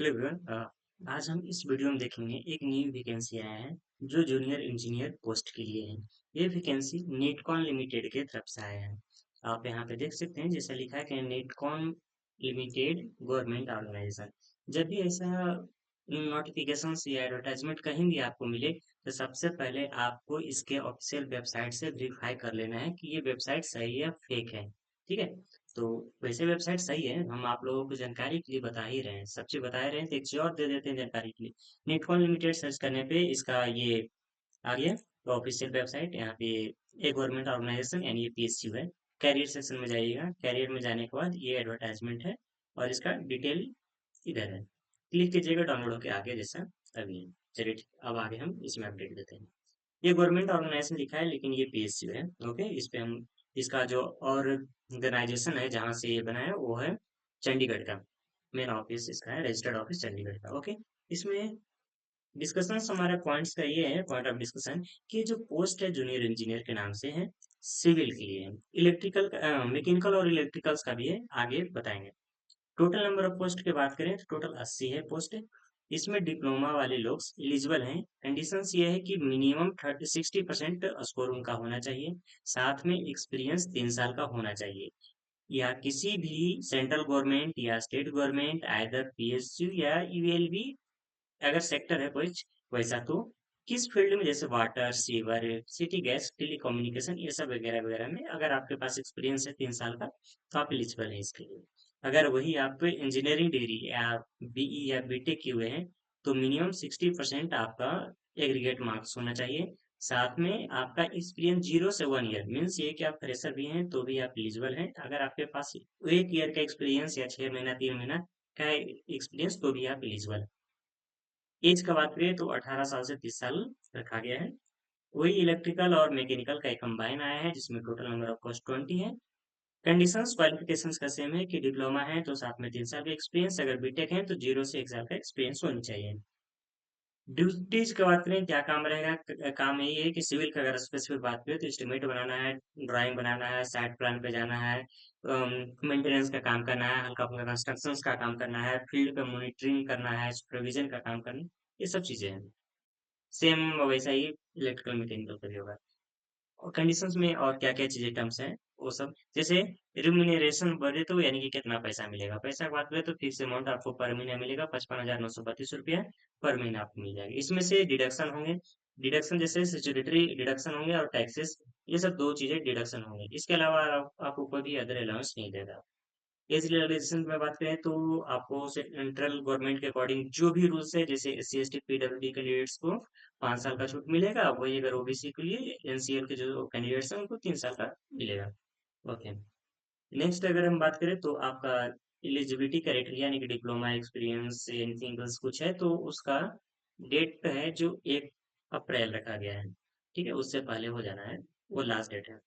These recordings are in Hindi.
Hello everyone. आज हम इस वीडियो में देखेंगे एक न्यू वैकेंसी आया है जो जूनियर इंजीनियर पोस्ट के लिए है। ये वैकेंसी नेटकॉन लिमिटेड के तरफ से आया है। आप यहाँ पे देख सकते हैं जैसा लिखा है कि नेटकॉन लिमिटेड गवर्नमेंट ऑर्गेनाइजेशन। जब भी ऐसा नोटिफिकेशन या एडवर्टाइजमेंट कहीं भी आपको मिले तो सबसे पहले आपको इसके ऑफिशियल वेबसाइट से वेरीफाई कर लेना है कि ये वेबसाइट सही है फेक है। ठीक है। तो वैसे वेबसाइट सही है, हम आप लोगों को जानकारी के लिए बता ही रहे हैं, सब चीज बता ही रहे हैं, तो एक चीज और दे देते हैं जानकारी के लिए। नेटकॉन लिमिटेड सर्च करने पे इसका ये आ गया। तो ऑफिशियल वेबसाइट यहाँ पे एक गवर्नमेंट ऑर्गेनाइजेशन यानी ये पीएसयू है। कैरियर सेक्शन में जाइएगा, कैरियर में जाने के बाद ये एडवर्टाइजमेंट है और इसका डिटेल इधर है। क्लिक कीजिएगा डाउनलोड होके आगे जैसा अभी है। चलिए ठीक, अब आगे हम इसमें अपडेट देते हैं। ये गवर्नमेंट ऑर्गेनाइजेशन लिखा है लेकिन ये पीएसयू है। ओके, इस पे हम इसका जो ऑर्गेनाइजेशन है जहाँ से ये बना है वो है चंडीगढ़ का। मेन ऑफिस इसका है, रजिस्टर्ड ऑफिस चंडीगढ़ का। ओके, इसमें डिस्कशन हमारे पॉइंट्स का ये है, पॉइंट ऑफ डिस्कशन, कि जो पोस्ट है जूनियर इंजीनियर के नाम से है, सिविल के लिए है। इलेक्ट्रिकल मैकेनिकल और इलेक्ट्रिकल्स का भी है, आगे बताएंगे। टोटल नंबर ऑफ पोस्ट की बात करें तो टोटल 80 है पोस्ट। इसमें डिप्लोमा वाले लोग एलिजिबल हैं। कंडीशंस ये है कि मिनिमम 60% स्कोर उनका होना चाहिए। साथ में एक्सपीरियंस 3 साल का होना चाहिए, या किसी भी सेंट्रल गवर्नमेंट या स्टेट गवर्नमेंट आइदर पीएसयू या यूएलबी, अगर सेक्टर है कोई वैसा तो, किस फील्ड में, जैसे water, sewer, city gas, telecommunication, ये सब वगैरह वगैरह में अगर आपके पास एक्सपीरियंस है 3 साल का तो आप एलिजिबल हैं इसके लिए। अगर वही आप इंजीनियरिंग डिग्री या बीई या बीटेक किए हुए हैं तो मिनिमम 60% आपका एग्रीगेट मार्क्स होना चाहिए। साथ में आपका एक्सपीरियंस 0 से 1 ईयर, मीन्स ये कि आप फ्रेशर भी हैं तो भी आप एलिजिबल हैं। अगर आपके पास 1 ईयर का एक्सपीरियंस या 6 महीना 3 महीना का एक्सपीरियंस तो भी आप एलिजिबल। एज का बात करें तो 18 साल से 30 साल रखा गया है। वही इलेक्ट्रिकल और मैकेनिकल का एक कंबाइन आया है जिसमें टोटल नंबर ऑफ पोस्ट 20 है। कंडीशंस क्वालिफिकेशंस का सेम है कि डिप्लोमा है तो साथ में 3 साल का एक्सपीरियंस, अगर बीटेक है तो 0 से 1 साल का एक्सपीरियंस होनी चाहिए। ड्यूटीज की बात करें क्या काम रहेगा, काम यही है कि सिविल का अगर स्पेसिफिक बात करें तो एस्टिमेट बनाना है, ड्राइंग बनाना है, साइट प्लान पे जाना है, मेंटेनेंस का काम करना है, हल्का फुल्का कंस्ट्रक्शन का काम करना है, फील्ड पे मॉनिटरिंग करना है, सुपरविजन का काम करना है, ये सब चीजें हैं। सेम वैसा ही इलेक्ट्रिकल मैकेनिकल का भी होगा। और कंडीशंस में और क्या क्या चीजें टर्म्स हैं वो सब, जैसे रिम्यूनरेशन बढ़े तो यानी कि कितना पैसा मिलेगा, पैसा की बात करें तो फिक्स अमाउंट आपको पर महीना मिलेगा 55,932 रुपया पर महीना आपको मिल जाएगा। इसमें से डिडक्शन होंगे, डिडक्शन जैसे सिक्योरिटी डिडक्शन होंगे और टैक्सेस, ये सब दो चीजें डिडक्शन होंगे। इसके अलावा आपको कोई भी अदर अलाउंस नहीं देगा। एज रिलैक्सेशन में बात करें तो आपको सेंट्रल गवर्नमेंट के अकॉर्डिंग जो भी रूल्स है, जैसे S C S T PWD candidates को 5 साल का छूट मिलेगा, वही अगर ओबीसी के लिए एनसीएल के जो कैंडिडेट्स हैं उनको 3 साल का मिलेगा। ओके, नेक्स्ट अगर हम बात करें तो आपका एलिजिबिलिटी क्राइटेरिया यानी कि डिप्लोमा एक्सपीरियंस एनीथिंग एल्स कुछ है तो उसका डेट है जो 1 अप्रैल रखा गया है। ठीक है, उससे पहले हो जाना है, वो लास्ट डेट है।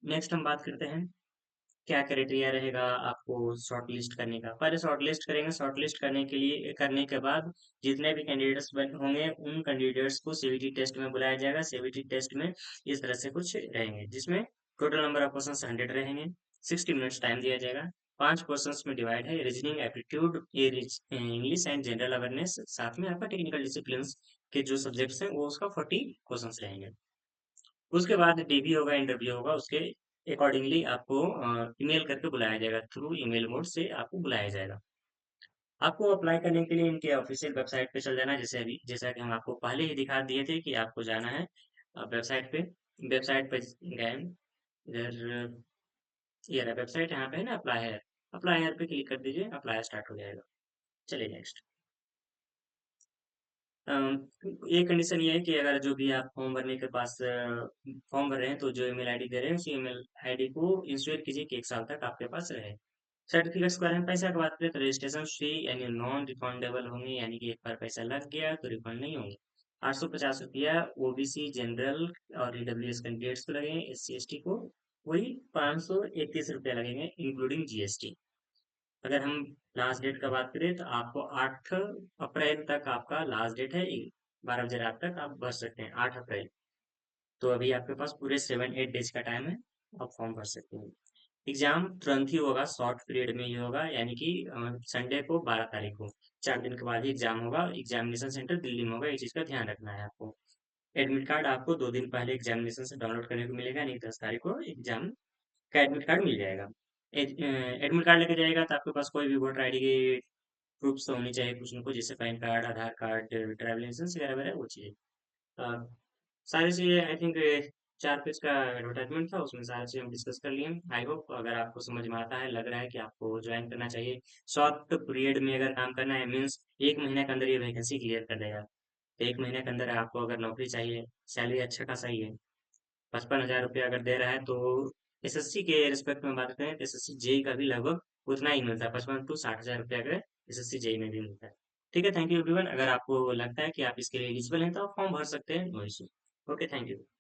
नेक्स्ट हम बात करते हैं क्या क्राइटेरिया रहेगा आपको शॉर्ट लिस्ट करने का। पहले शॉर्ट लिस्ट करेंगे, शॉर्ट लिस्ट करने के लिए करने के बाद जितने भी कैंडिडेट्स होंगे उन कैंडिडेट्स को सीवीटी टेस्ट में बुलाया जाएगा। सीवीटी टेस्ट में इस तरह से कुछ रहेंगे जिसमें टोटल नंबर ऑफ क्वेश्चन 100 रहेंगे। 60 मिनट्स टाइम दिया जाएगा। 5 क्वेश्चंस में डिवाइड है, reasoning, aptitude, English and general awareness, साथ में आपका टेक्निकल डिसिप्लिन के जो सब्जेक्ट्स हैं वो उसका 40 क्वेश्चन रहेंगे। उसके बाद डीबी होगा, इंटरव्यू होगा, उसके अकॉर्डिंगली आपको ईमेल करके बुलाया जाएगा, थ्रू ईमेल मोड से आपको बुलाया जाएगा। आपको अप्लाई करने के लिए इनके ऑफिशियल वेबसाइट पे चल जाना है, जैसे अभी जैसा कि हम आपको पहले ही दिखा दिए थे कि आपको जाना है वेबसाइट पे। वेबसाइट पे गए, इधर ये रहा वेबसाइट, यहाँ पे है ना अप्लाई है, अप्लाई हेयर पे क्लिक कर दीजिए, अप्लाई स्टार्ट हो जाएगा। चलिए नेक्स्ट। ये कंडीशन ये है कि अगर जो भी आप फॉर्म भरने के पास फॉर्म भर रहे हैं तो जो ईमेल आईडी दे रहे हैं उसी ईमेल आईडी को इंश्योर कीजिए कि 1 साल तक आपके पास रहे। सर्टिफिकेट्स के बारे में पैसा की बात करें तो रजिस्ट्रेशन फी यानी नॉन रिफंडेबल होंगे, यानी कि एक बार पैसा लग गया तो रिफंड नहीं होंगे। 850 रुपया ओबीसी, जनरल और ईडब्ल्यूएस कैंडिडेट्स को लगेंगे। एस सी एस टी को वही 531 रुपया लगेंगे इंक्लूडिंग जीएसटी। अगर हम लास्ट डेट का बात करें तो आपको 8 अप्रैल तक आपका लास्ट डेट है। 12 बजे रात तक आप भर सकते हैं, 8 अप्रैल। तो अभी आपके पास पूरे 7-8 डेज का टाइम है, आप फॉर्म भर सकते हैं। एग्जाम तुरंत ही होगा, शॉर्ट पीरियड में ही होगा, यानी कि संडे को 12 तारीख को 4 दिन के बाद ही एग्जाम होगा। एग्जामिनेशन सेंटर दिल्ली में होगा, ये चीज का ध्यान रखना है आपको। एडमिट कार्ड आपको 2 दिन पहले एग्जामिनेशन से डाउनलोड करने को मिलेगा, नहीं 10 तारीख को एग्जाम का एडमिट कार्ड मिल जाएगा। एडमिट कार्ड लेके जाएगा तो आपके पास कोई भी वोटर आईडी की प्रूफ्स तो होनी चाहिए कुछ न कुछ, जैसे पैन कार्ड, आधार कार्ड, ट्रैवल इंश्योरेंस वगैरह वगैरह वो चीज़ें। अ, सारी चीज़ें आई थिंक 4 पेज का एडवर्टाइजमेंट था, उसमें सारी चीज़ें हम डिस्कस कर लिए। आई होप अगर आपको समझ में आता है, लग रहा है कि आपको ज्वाइन करना चाहिए। शॉर्ट पीरियड में अगर काम करना है मीन्स 1 महीने के अंदर ये वैकेंसी क्लियर कर देगा। तो 1 महीने के अंदर आपको अगर नौकरी चाहिए, सैलरी अच्छा खासा ही है, 55,000 रुपया अगर दे रहा है तो एसएससी के रिस्पेक्ट में बात करें तो एसएससी जेई का भी लगभग उतना ही मिलता है, 55 to 60 हजार रुपया का एसएससी जेई में भी मिलता है। ठीक है, थैंक यू एवरीवन। अगर आपको लगता है कि आप इसके लिए एलिजिबल हैं तो आप फॉर्म भर सकते हैं, no issue. Okay, thank you.